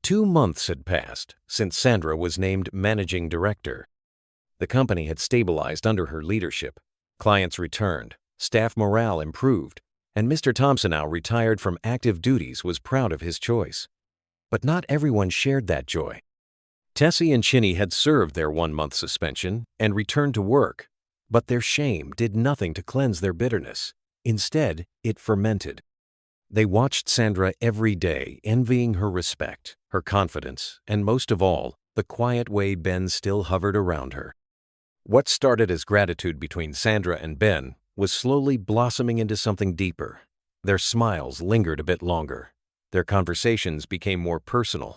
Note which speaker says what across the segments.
Speaker 1: 2 months had passed since Sandra was named managing director. The company had stabilized under her leadership. Clients returned, staff morale improved, and Mr. Thompson, now retired from active duties, was proud of his choice. But not everyone shared that joy. Tessie and Chinny had served their 1-month suspension and returned to work, but their shame did nothing to cleanse their bitterness. Instead, it fermented. They watched Sandra every day, envying her respect, her confidence, and most of all, the quiet way Ben still hovered around her. What started as gratitude between Sandra and Ben was slowly blossoming into something deeper. Their smiles lingered a bit longer. Their conversations became more personal.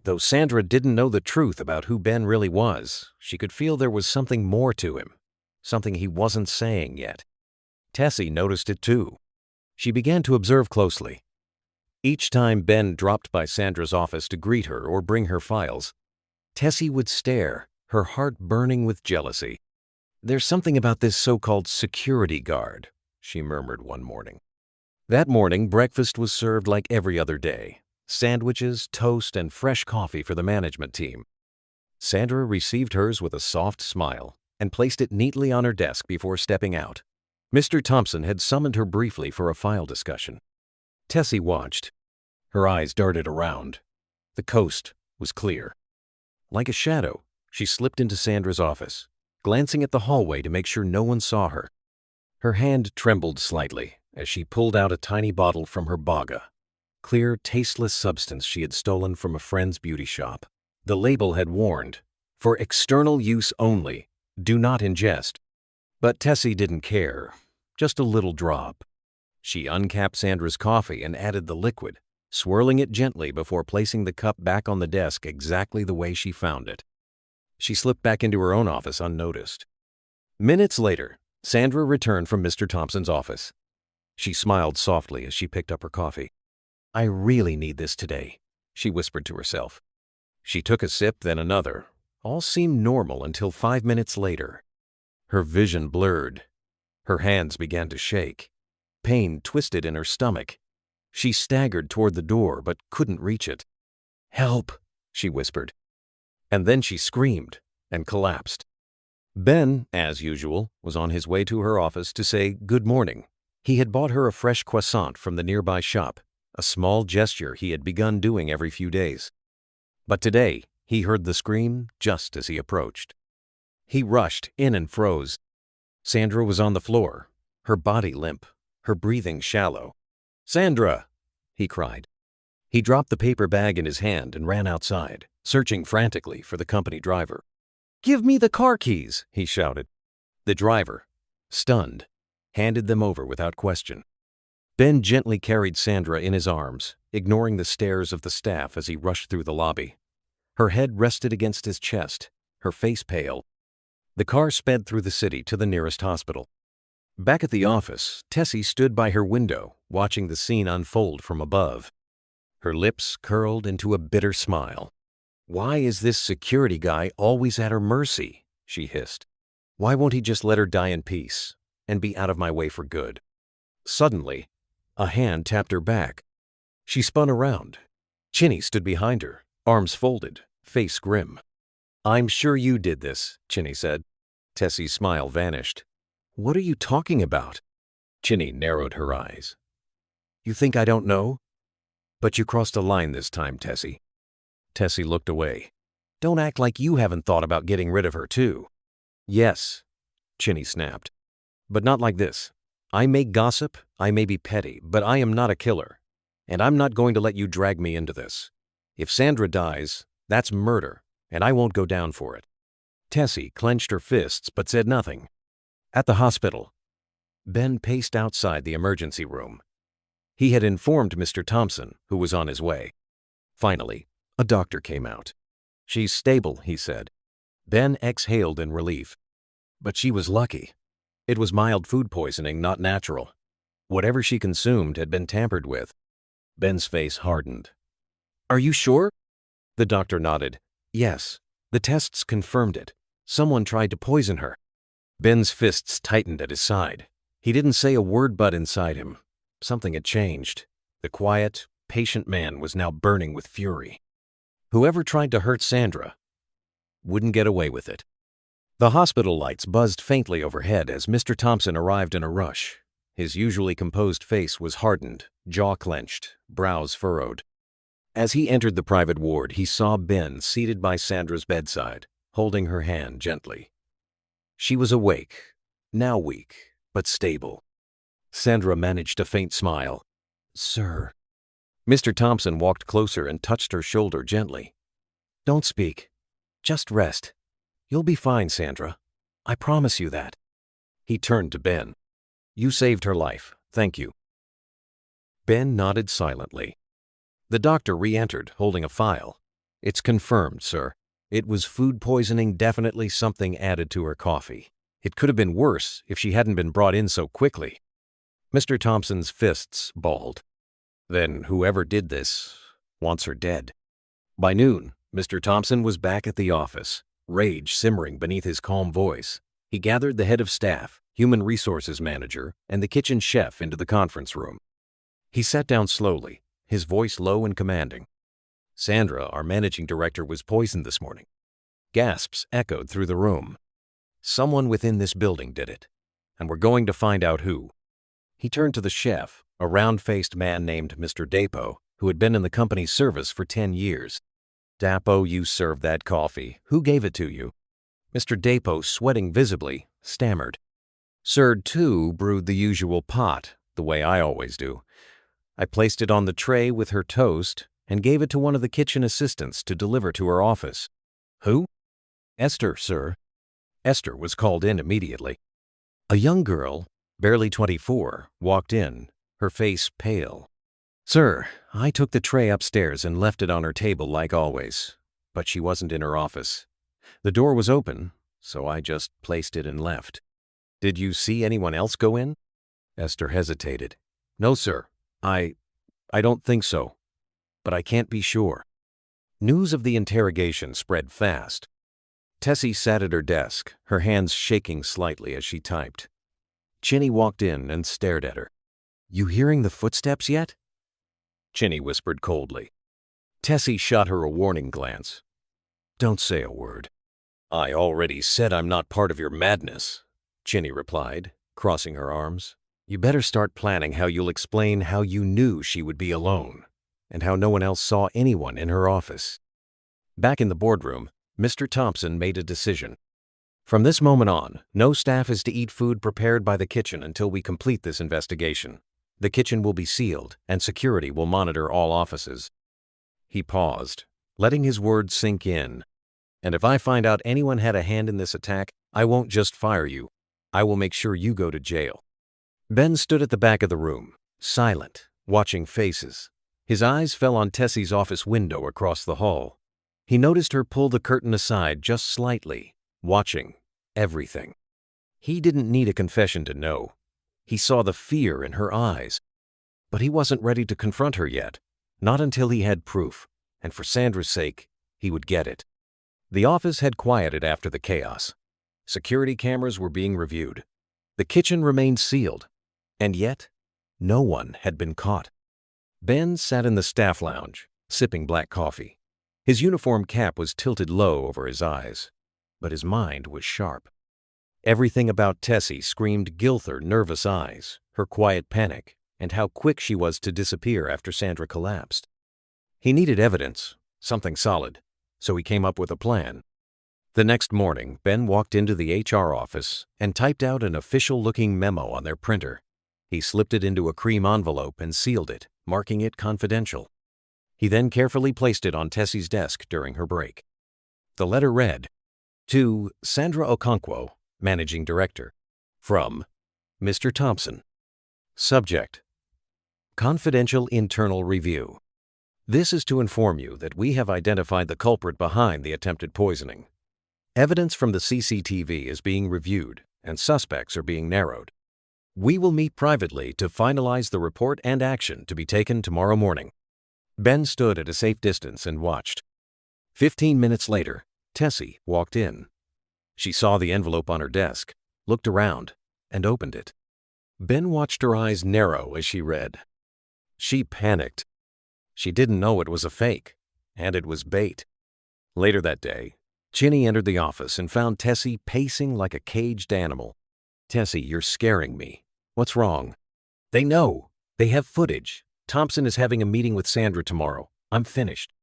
Speaker 1: Though Sandra didn't know the truth about who Ben really was, she could feel there was something more to him, something he wasn't saying yet. Tessie noticed it too. She began to observe closely. Each time Ben dropped by Sandra's office to greet her or bring her files, Tessie would stare, her heart burning with jealousy. "There's something about this so-called security guard," she murmured one morning. That morning, breakfast was served like every other day. Sandwiches, toast, and fresh coffee for the management team. Sandra received hers with a soft smile and placed it neatly on her desk before stepping out. Mr. Thompson had summoned her briefly for a file discussion. Tessie watched. Her eyes darted around. The coast was clear. Like a shadow, she slipped into Sandra's office, glancing at the hallway to make sure no one saw her. Her hand trembled slightly as she pulled out a tiny bottle from her baga, clear, tasteless substance she had stolen from a friend's beauty shop. The label had warned, "For external use only, do not ingest." But Tessie didn't care, just a little drop. She uncapped Sandra's coffee and added the liquid, swirling it gently before placing the cup back on the desk exactly the way she found it. She slipped back into her own office unnoticed. Minutes later, Sandra returned from Mr. Thompson's office. She smiled softly as she picked up her coffee. "I really need this today," she whispered to herself. She took a sip, then another. All seemed normal until 5 minutes later. Her vision blurred. Her hands began to shake. Pain twisted in her stomach. She staggered toward the door but couldn't reach it. "Help," she whispered. And then she screamed and collapsed. Ben, as usual, was on his way to her office to say good morning. He had bought her a fresh croissant from the nearby shop, a small gesture he had begun doing every few days. But today, he heard the scream just as he approached. He rushed in and froze. Sandra was on the floor, her body limp, her breathing shallow. "Sandra!" he cried. He dropped the paper bag in his hand and ran outside, searching frantically for the company driver. "Give me the car keys!" he shouted. The driver, stunned, handed them over without question. Ben gently carried Sandra in his arms, ignoring the stares of the staff as he rushed through the lobby. Her head rested against his chest, her face pale. The car sped through the city to the nearest hospital. Back at the office, Tessie stood by her window, watching the scene unfold from above. Her lips curled into a bitter smile. "Why is this security guy always at her mercy?" she hissed. "Why won't he just let her die in peace and be out of my way for good?" Suddenly, a hand tapped her back. She spun around. Chinny stood behind her, arms folded, face grim. "I'm sure you did this," Chinny said. Tessie's smile vanished. "What are you talking about?" Chinny narrowed her eyes. "You think I don't know? But you crossed a line this time, Tessie." Tessie looked away. "Don't act like you haven't thought about getting rid of her, too." "Yes," Chinny snapped. "But not like this. I may gossip, I may be petty, but I am not a killer. And I'm not going to let you drag me into this. If Sandra dies, that's murder, and I won't go down for it." Tessie clenched her fists but said nothing. At the hospital, Ben paced outside the emergency room. He had informed Mr. Thompson, who was on his way. Finally, a doctor came out. "She's stable," he said. Ben exhaled in relief. But she was lucky. It was mild food poisoning, not natural. Whatever she consumed had been tampered with. Ben's face hardened. "Are you sure?" The doctor nodded. "Yes, the tests confirmed it. Someone tried to poison her." Ben's fists tightened at his side. He didn't say a word, but inside him, something had changed. The quiet, patient man was now burning with fury. Whoever tried to hurt Sandra wouldn't get away with it. The hospital lights buzzed faintly overhead as Mr. Thompson arrived in a rush. His usually composed face was hardened, jaw clenched, brows furrowed. As he entered the private ward, he saw Ben seated by Sandra's bedside, holding her hand gently. She was awake, now weak, but stable. Sandra managed a faint smile. "Sir." Mr. Thompson walked closer and touched her shoulder gently. "Don't speak. Just rest. You'll be fine, Sandra. I promise you that." He turned to Ben. "You saved her life. Thank you." Ben nodded silently. The doctor re-entered, holding a file. "It's confirmed, sir. It was food poisoning, definitely something added to her coffee. It could have been worse if she hadn't been brought in so quickly." Mr. Thompson's fists balled. "Then whoever did this wants her dead." By noon, Mr. Thompson was back at the office, rage simmering beneath his calm voice. He gathered the head of staff, human resources manager, and the kitchen chef into the conference room. He sat down slowly, his voice low and commanding. "Sandra, our managing director, was poisoned this morning." Gasps echoed through the room. "Someone within this building did it, and we're going to find out who." He turned to the chef, a round-faced man named Mr. Dapo, who had been in the company's service for 10 years. "Dapo, you served that coffee. Who gave it to you?" Mr. Dapo, sweating visibly, stammered. "Sir, too, brewed the usual pot, the way I always do. I placed it on the tray with her toast and gave it to one of the kitchen assistants to deliver to her office." "Who?" "Esther, sir." Esther was called in immediately. A young girl, barely 24, walked in, her face pale. "Sir, I took the tray upstairs and left it on her table like always, but she wasn't in her office. The door was open, so I just placed it and left." "Did you see anyone else go in?" Esther hesitated. "No, sir. I don't think so, but I can't be sure." News of the interrogation spread fast. Tessie sat at her desk, her hands shaking slightly as she typed. Chinny walked in and stared at her. "You hearing the footsteps yet?" Chinny whispered coldly. Tessie shot her a warning glance. "Don't say a word." "I already said I'm not part of your madness," Chinny replied, crossing her arms. "You better start planning how you'll explain how you knew she would be alone, and how no one else saw anyone in her office." Back in the boardroom, Mr. Thompson made a decision. "From this moment on, no staff is to eat food prepared by the kitchen until we complete this investigation. The kitchen will be sealed, and security will monitor all offices." He paused, letting his words sink in. "And if I find out anyone had a hand in this attack, I won't just fire you. I will make sure you go to jail." Ben stood at the back of the room, silent, watching faces. His eyes fell on Tessie's office window across the hall. He noticed her pull the curtain aside just slightly, watching everything. He didn't need a confession to know. He saw the fear in her eyes. But he wasn't ready to confront her yet, not until he had proof, and for Sandra's sake, he would get it. The office had quieted after the chaos. Security cameras were being reviewed. The kitchen remained sealed, and yet no one had been caught. Ben sat in the staff lounge, sipping black coffee. His uniform cap was tilted low over his eyes, but his mind was sharp. Everything about Tessie screamed Gilther nervous eyes, her quiet panic, and how quick she was to disappear after Sandra collapsed. He needed evidence, something solid, so he came up with a plan. The next morning, Ben walked into the HR office and typed out an official-looking memo on their printer. He slipped it into a cream envelope and sealed it, marking it confidential. He then carefully placed it on Tessie's desk during her break. The letter read, "To Sandra Okonkwo, Managing Director. From Mr. Thompson. Subject: Confidential Internal Review. This is to inform you that we have identified the culprit behind the attempted poisoning. Evidence from the CCTV is being reviewed, and suspects are being narrowed. We will meet privately to finalize the report and action to be taken tomorrow morning." Ben stood at a safe distance and watched. 15 minutes later, Tessie walked in. She saw the envelope on her desk, looked around, and opened it. Ben watched her eyes narrow as she read. She panicked. She didn't know it was a fake. And it was bait. Later that day, Ginny entered the office and found Tessie pacing like a caged animal. "Tessie, you're scaring me. What's wrong?" "They know. They have footage. Thompson is having a meeting with Sandra tomorrow. I'm finished."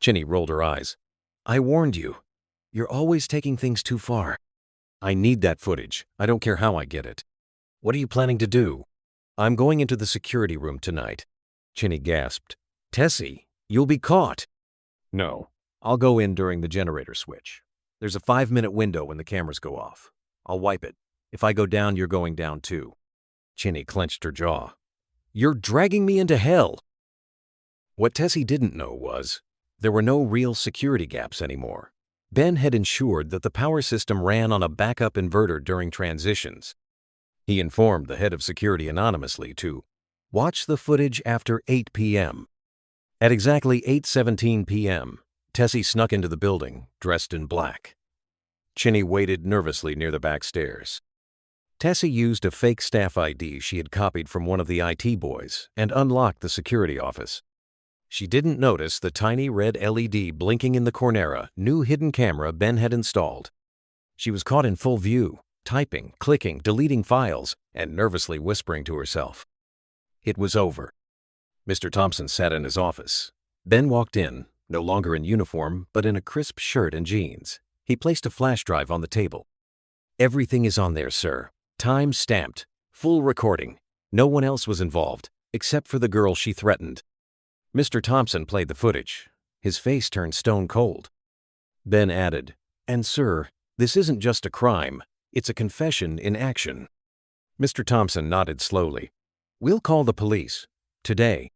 Speaker 1: Ginny rolled her eyes. "I warned you. You're always taking things too far." "I need that footage. I don't care how I get it." "What are you planning to do?" "I'm going into the security room tonight." Ginny gasped. "Tessie, you'll be caught." "No. I'll go in during the generator switch. There's a 5-minute window when the cameras go off. I'll wipe it. If I go down, you're going down too." Ginny clenched her jaw. "You're dragging me into hell." What Tessie didn't know was there were no real security gaps anymore. Ben had ensured that the power system ran on a backup inverter during transitions. He informed the head of security anonymously to watch the footage after 8 p.m. At exactly 8:17 p.m., Tessie snuck into the building, dressed in black. Ginny waited nervously near the back stairs. Tessie used a fake staff ID she had copied from one of the IT boys and unlocked the security office. She didn't notice the tiny red LED blinking in the Cornera new hidden camera Ben had installed. She was caught in full view, typing, clicking, deleting files, and nervously whispering to herself. It was over. Mr. Thompson sat in his office. Ben walked in, no longer in uniform, but in a crisp shirt and jeans. He placed a flash drive on the table. "Everything is on there, sir. Time stamped. Full recording. No one else was involved, except for the girl she threatened." Mr. Thompson played the footage. His face turned stone cold. Ben added, "And sir, this isn't just a crime. It's a confession in action." Mr. Thompson nodded slowly. "We'll call the police. Today."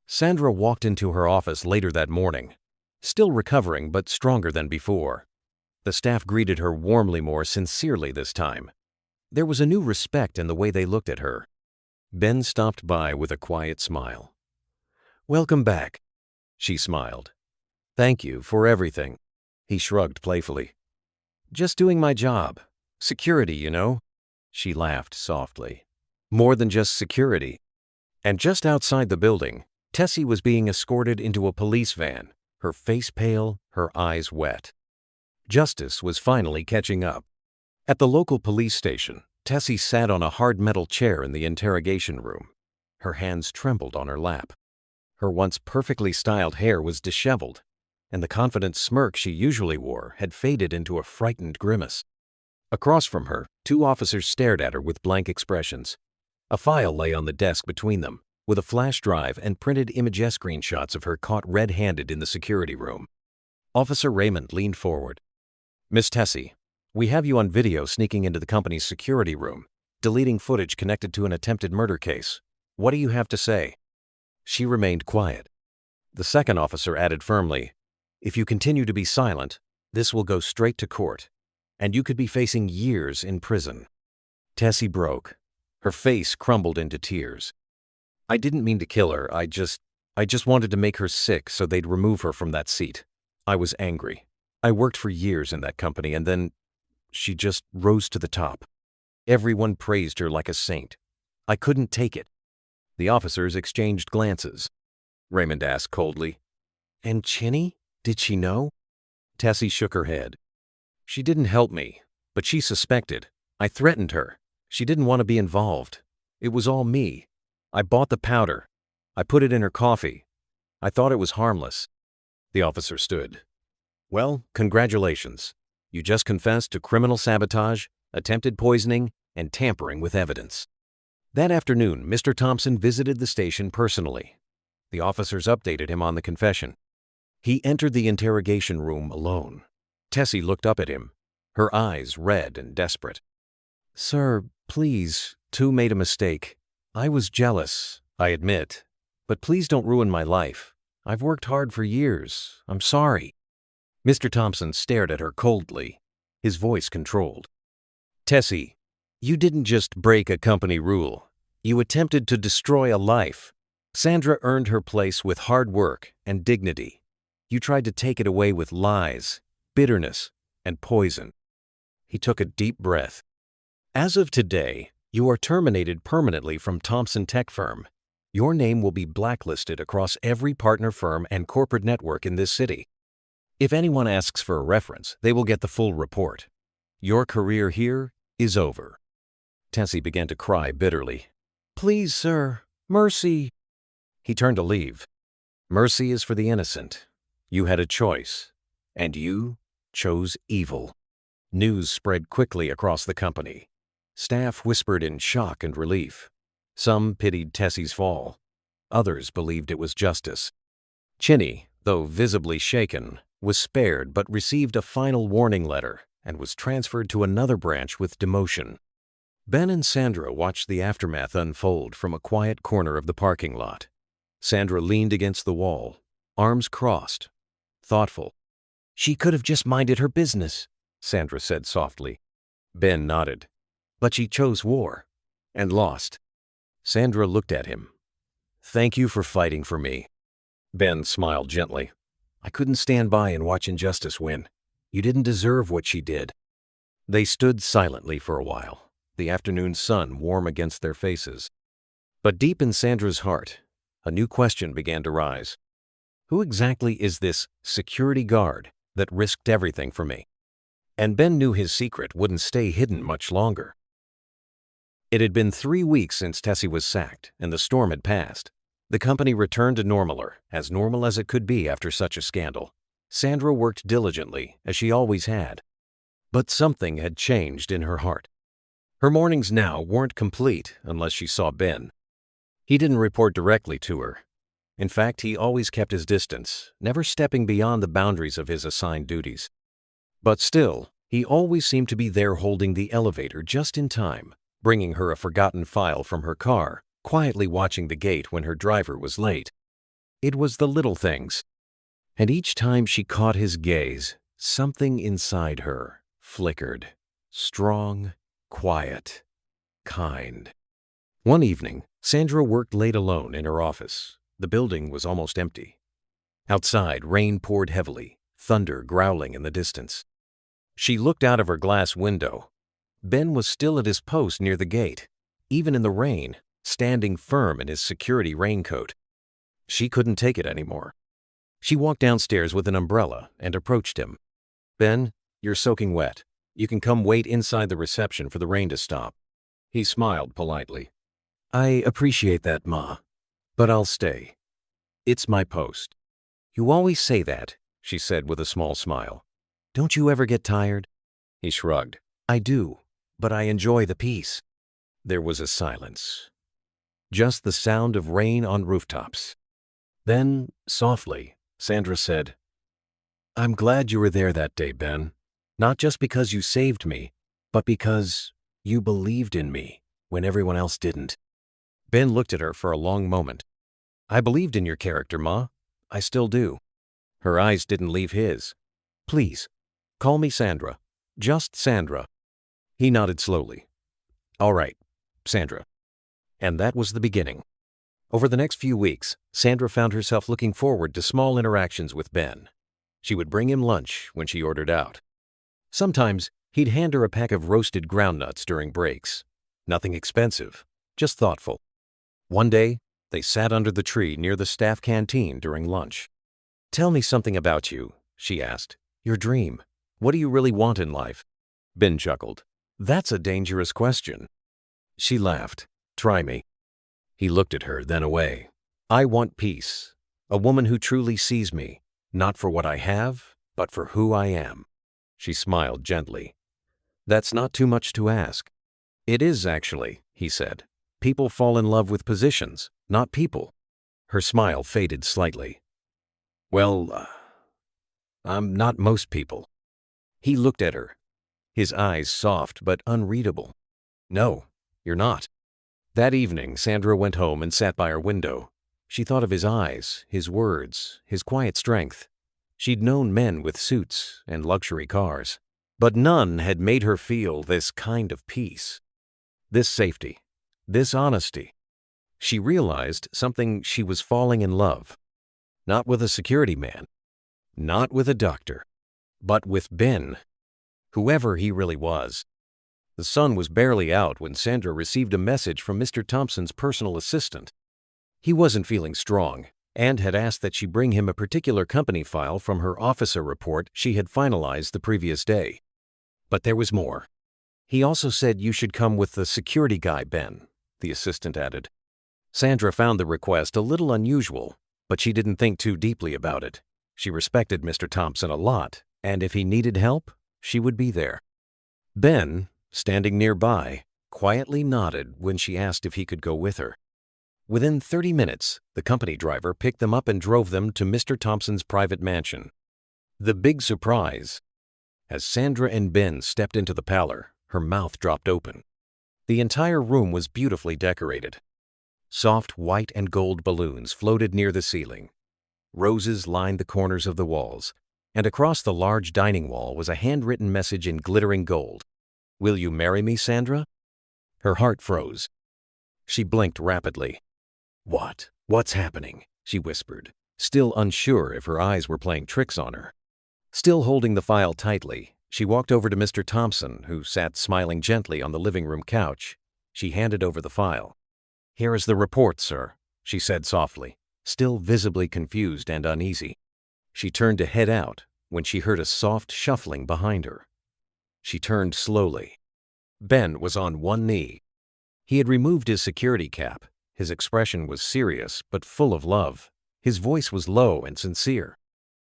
Speaker 1: Sandra walked into her office later that morning, still recovering but stronger than before. The staff greeted her warmly, more sincerely this time. There was a new respect in the way they looked at her. Ben stopped by with a quiet smile. "Welcome back." She smiled. "Thank you for everything." He shrugged playfully. "Just doing my job. Security, you know." She laughed softly. "More than just security." And just outside the building, Tessie was being escorted into a police van, her face pale, her eyes wet. Justice was finally catching up. At the local police station, Tessie sat on a hard metal chair in the interrogation room. Her hands trembled on her lap. Her once perfectly styled hair was disheveled, and the confident smirk she usually wore had faded into a frightened grimace. Across from her, 2 officers stared at her with blank expressions. A file lay on the desk between them, with a flash drive and printed image screenshots of her caught red-handed in the security room. Officer Raymond leaned forward. "Miss Tessie, we have you on video sneaking into the company's security room, deleting footage connected to an attempted murder case. What do you have to say?" She remained quiet. The second officer added firmly, "If you continue to be silent, this will go straight to court, and you could be facing years in prison." Tessie broke. Her face crumbled into tears. "I didn't mean to kill her. I just wanted to make her sick so they'd remove her from that seat. I was angry. I worked for years in that company, and then she just rose to the top. Everyone praised her like a saint. I couldn't take it." The officers exchanged glances. Raymond asked coldly, "And Chinny? Did she know?" Tessie shook her head. "She didn't help me, but she suspected. I threatened her. She didn't want to be involved. It was all me. I bought the powder. I put it in her coffee. I thought it was harmless." The officer stood. "Well, congratulations. You just confessed to criminal sabotage, attempted poisoning, and tampering with evidence." That afternoon, Mr. Thompson visited the station personally. The officers updated him on the confession. He entered the interrogation room alone. Tessie looked up at him, her eyes red and desperate. "Sir, please, Tu made a mistake. I was jealous, I admit. But please don't ruin my life. I've worked hard for years. I'm sorry." Mr. Thompson stared at her coldly, his voice controlled. "Tessie, you didn't just break a company rule. You attempted to destroy a life. Sandra earned her place with hard work and dignity. You tried to take it away with lies, bitterness, and poison." He took a deep breath. "As of today, you are terminated permanently from Thompson Tech Firm. Your name will be blacklisted across every partner firm and corporate network in this city. If anyone asks for a reference, they will get the full report. Your career here is over." Tessie began to cry bitterly. "Please, sir, mercy." He turned to leave. Mercy is for the innocent. You had a choice, and you chose evil. News spread quickly across the company. Staff whispered in shock and relief. Some pitied Tessie's fall. Others believed it was justice. Chinny, though visibly shaken, was spared but received a final warning letter and was transferred to another branch with demotion. Ben and Sandra watched the aftermath unfold from a quiet corner of the parking lot. Sandra leaned against the wall, arms crossed, thoughtful. "She could have just minded her business," Sandra said softly. Ben nodded. "But she chose war and lost." Sandra looked at him. "Thank you for fighting for me." Ben smiled gently. "I couldn't stand by and watch injustice win. You didn't deserve what she did." They stood silently for a while, the afternoon sun warm against their faces. But deep in Sandra's heart, a new question began to rise. Who exactly is this security guard that risked everything for me? And Ben knew his secret wouldn't stay hidden much longer. It had been 3 weeks since Tessie was sacked, and the storm had passed. The company returned to as normal as it could be after such a scandal. Sandra worked diligently, as she always had. But something had changed in her heart. Her mornings now weren't complete unless she saw Ben. He didn't report directly to her. In fact, he always kept his distance, never stepping beyond the boundaries of his assigned duties. But still, he always seemed to be there holding the elevator just in time, bringing her a forgotten file from her car, quietly watching the gate when her driver was late. It was the little things. And each time she caught his gaze, something inside her flickered. Strong, quiet, kind. One evening, Sandra worked late alone in her office. The building was almost empty. Outside, rain poured heavily, thunder growling in the distance. She looked out of her glass window. Ben was still at his post near the gate, even in the rain, standing firm in his security raincoat. She couldn't take it anymore. She walked downstairs with an umbrella and approached him. "Ben, you're soaking wet. You can come wait inside the reception for the rain to stop." He smiled politely. "I appreciate that, Ma, but I'll stay. It's my post." "You always say that," she said with a small smile. "Don't you ever get tired?" He shrugged. "I do, but I enjoy the peace." There was a silence. Just the sound of rain on rooftops. Then, softly, Sandra said, "I'm glad you were there that day, Ben. Not just because you saved me, but because you believed in me when everyone else didn't." Ben looked at her for a long moment. "I believed in your character, Ma. I still do." Her eyes didn't leave his. "Please, call me Sandra. Just Sandra." He nodded slowly. "All right, Sandra." And that was the beginning. Over the next few weeks, Sandra found herself looking forward to small interactions with Ben. She would bring him lunch when she ordered out. Sometimes he'd hand her a pack of roasted groundnuts during breaks. Nothing expensive, just thoughtful. One day, they sat under the tree near the staff canteen during lunch. "Tell me something about you," she asked. "Your dream. What do you really want in life?" Ben chuckled. "That's a dangerous question." She laughed. "Try me." He looked at her, then away. "I want peace. A woman who truly sees me, not for what I have, but for who I am." She smiled gently. "That's not too much to ask." "It is, actually," he said. "People fall in love with positions, not people." Her smile faded slightly. "Well, I'm not most people." He looked at her, his eyes soft but unreadable. "No, you're not." That evening, Sandra went home and sat by her window. She thought of his eyes, his words, his quiet strength. She'd known men with suits and luxury cars, but none had made her feel this kind of peace, this safety, this honesty. She realized something: she was falling in love. Not with a security man, not with a doctor, but with Ben, whoever he really was. The sun was barely out when Sandra received a message from Mr. Thompson's personal assistant. He wasn't feeling strong and had asked that she bring him a particular company file from her officer report she had finalized the previous day. But there was more. He also said you should come with the security guy, Ben, the assistant added. Sandra found the request a little unusual, but she didn't think too deeply about it. She respected Mr. Thompson a lot, and if he needed help, she would be there. Ben, standing nearby, quietly nodded when she asked if he could go with her. Within 30 minutes, the company driver picked them up and drove them to Mr. Thompson's private mansion. The big surprise. As Sandra and Ben stepped into the parlor, her mouth dropped open. The entire room was beautifully decorated. Soft white and gold balloons floated near the ceiling. Roses lined the corners of the walls, and across the large dining wall was a handwritten message in glittering gold. "Will you marry me, Sandra?" Her heart froze. She blinked rapidly. What's happening?" she whispered, still unsure if her eyes were playing tricks on her. Still holding the file tightly, she walked over to Mr. Thompson, who sat smiling gently on the living room couch. She handed over the file. "Here is the report, sir," she said softly, still visibly confused and uneasy. She turned to head out when she heard a soft shuffling behind her. She turned slowly. Ben was on one knee. He had removed his security cap. His expression was serious but full of love. His voice was low and sincere.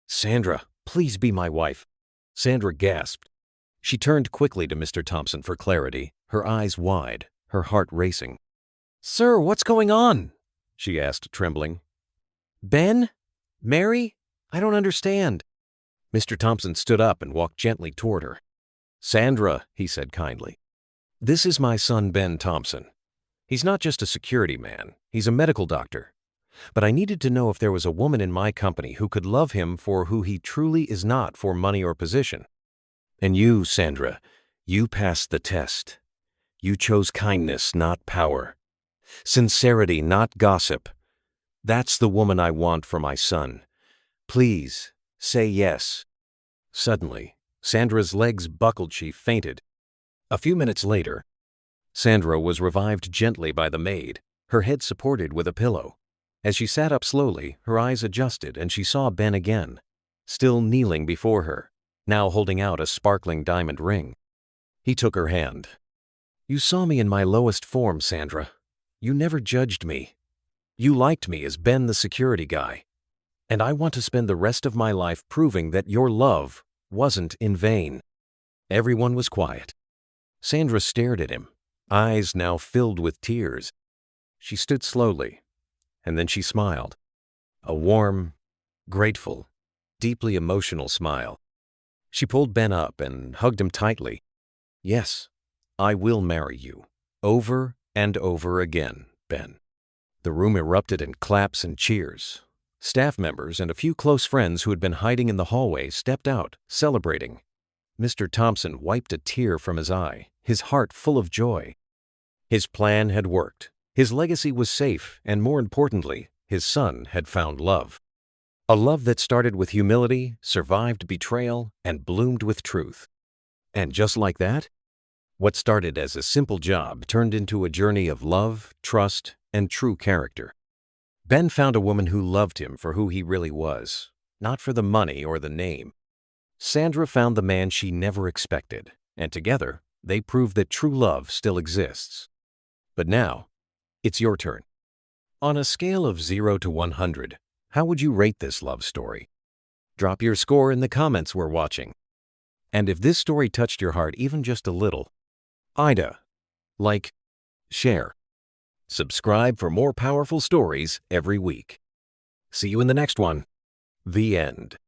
Speaker 1: "Sandra, please be my wife." Sandra gasped. She turned quickly to Mr. Thompson for clarity, her eyes wide, her heart racing. "Sir, what's going on?" she asked, trembling. "Ben? Mary? I don't understand." Mr. Thompson stood up and walked gently toward her. "Sandra," he said kindly, "this is my son Ben Thompson. He's not just a security man, he's a medical doctor. But I needed to know if there was a woman in my company who could love him for who he truly is, not for money or position. And you, Sandra, you passed the test. You chose kindness, not power. Sincerity, not gossip. That's the woman I want for my son. Please, say yes." Suddenly, Sandra's legs buckled. She fainted. A few minutes later, Sandra was revived gently by the maid, her head supported with a pillow. As she sat up slowly, her eyes adjusted and she saw Ben again, still kneeling before her, now holding out a sparkling diamond ring. He took her hand. "You saw me in my lowest form, Sandra. You never judged me. You liked me as Ben the security guy. And I want to spend the rest of my life proving that your love wasn't in vain." Everyone was quiet. Sandra stared at him, eyes now filled with tears. She stood slowly, and then she smiled. A warm, grateful, deeply emotional smile. She pulled Ben up and hugged him tightly. "Yes, I will marry you, over and over again, Ben." The room erupted in claps and cheers. Staff members and a few close friends who had been hiding in the hallway stepped out, celebrating. Mr. Thompson wiped a tear from his eye, his heart full of joy. His plan had worked. His legacy was safe, and more importantly, his son had found love. A love that started with humility, survived betrayal, and bloomed with truth. And just like that, what started as a simple job turned into a journey of love, trust, and true character. Ben found a woman who loved him for who he really was, not for the money or the name. Sandra found the man she never expected, and together, they proved that true love still exists. But now, it's your turn. On a scale of 0 to 100, how would you rate this love story? Drop your score in the comments we're watching. And if this story touched your heart even just a little, like, share, subscribe for more powerful stories every week. See you in the next one. The end.